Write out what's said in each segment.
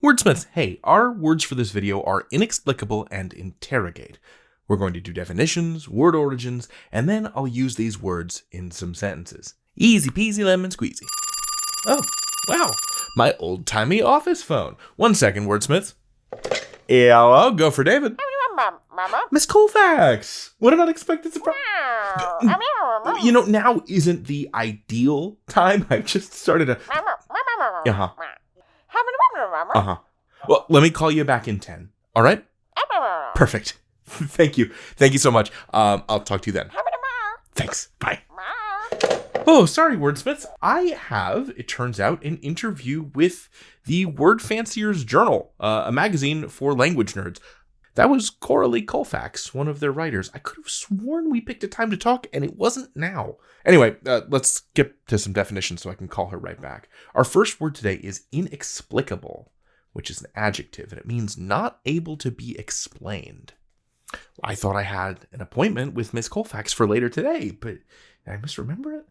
Wordsmiths, hey, our words for this video are inexplicable and interrogate. We're going to do definitions, word origins, and then I'll use these words in some sentences. Easy peasy lemon squeezy. Oh, wow, my old-timey office phone. 1 second, Wordsmiths. Hello, go for David. Miss Colfax, what an unexpected surprise. You know, now isn't the ideal time. I just started a... Uh-huh. Well, let me call you back in 10. All right? Perfect. Thank you. Thank you so much. I'll talk to you then. Thanks. Bye. Oh, sorry, Wordsmiths. I have, it turns out, an interview with the Word Fancier's Journal, a magazine for language nerds. That was Coralie Colfax, one of their writers. I could have sworn we picked a time to talk, and it wasn't now. Anyway, let's skip to some definitions so I can call her right back. Our first word today is inexplicable, which is an adjective, and it means not able to be explained. I thought I had an appointment with Miss Colfax for later today, but did I misremember it?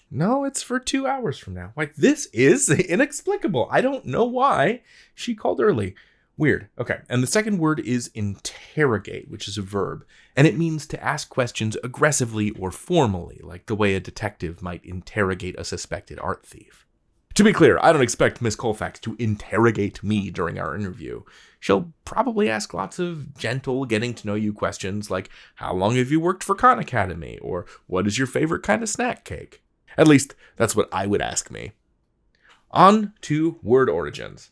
No, it's for 2 hours from now. Like, this is inexplicable. I don't know why she called early. Weird. Okay. And the second word is interrogate, which is a verb, and it means to ask questions aggressively or formally, like the way a detective might interrogate a suspected art thief. To be clear, I don't expect Miss Colfax to interrogate me during our interview. She'll probably ask lots of gentle getting-to-know-you questions like, how long have you worked for Khan Academy? Or what is your favorite kind of snack cake? At least, that's what I would ask me. On to word origins.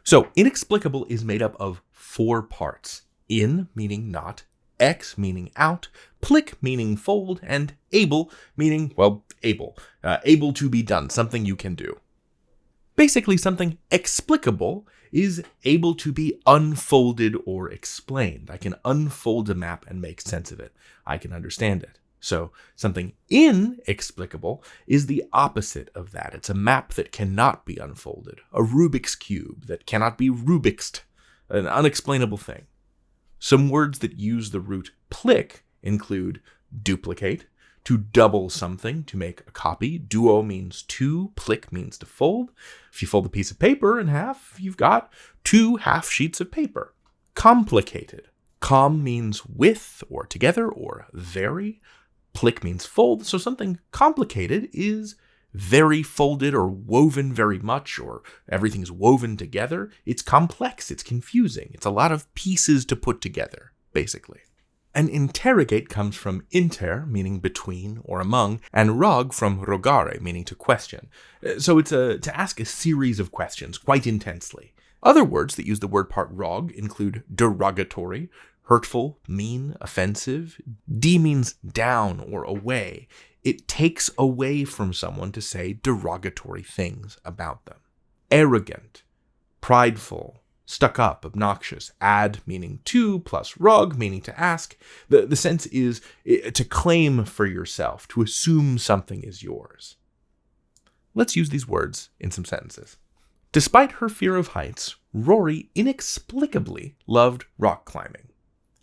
So, inexplicable is made up of 4 parts. In, meaning not, ex, meaning out, plic, meaning fold, and able, meaning, well, able. Able to be done, something you can do. Basically, something explicable is able to be unfolded or explained. I can unfold a map and make sense of it. I can understand it. So, something inexplicable is the opposite of that. It's a map that cannot be unfolded, a Rubik's Cube that cannot be Rubiksed, an unexplainable thing. Some words that use the root plic include duplicate, to double something, to make a copy. Duo means 2, plic means to fold. If you fold a piece of paper in half, you've got 2 half sheets of paper. Complicated. Com means with or together or very. Plic means fold, so something complicated is very folded or woven very much, or everything's woven together. It's complex, it's confusing, it's a lot of pieces to put together, basically. An interrogate comes from inter, meaning between or among, and rog from rogare, meaning to question. So it's to ask a series of questions quite intensely. Other words that use the word part rog include derogatory, hurtful, mean, offensive. D means down or away. It takes away from someone to say derogatory things about them. Arrogant, prideful, stuck up, obnoxious. Ad meaning to, plus rog meaning to ask. The sense is to claim for yourself, to assume something is yours. Let's use these words in some sentences. Despite her fear of heights, Rory inexplicably loved rock climbing.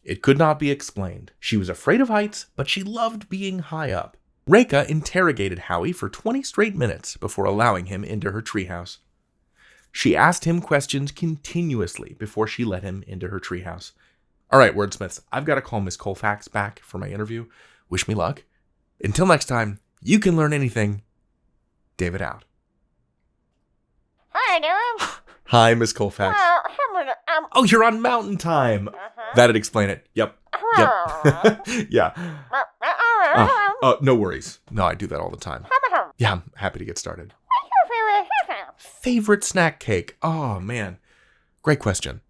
It could not be explained. She was afraid of heights, but she loved being high up. Reka interrogated Howie for 20 straight minutes before allowing him into her treehouse. She asked him questions continuously before she let him into her treehouse. All right, wordsmiths, I've got to call Miss Colfax back for my interview. Wish me luck. Until next time, you can learn anything. David out. Hi, David. Hi, Miss Colfax. Oh, you're on mountain time. That'd explain it. Yep. Yeah. No worries. No, I do that all the time. Yeah, I'm happy to get started. What's your favorite snack? Favorite snack cake? Oh, man. Great question.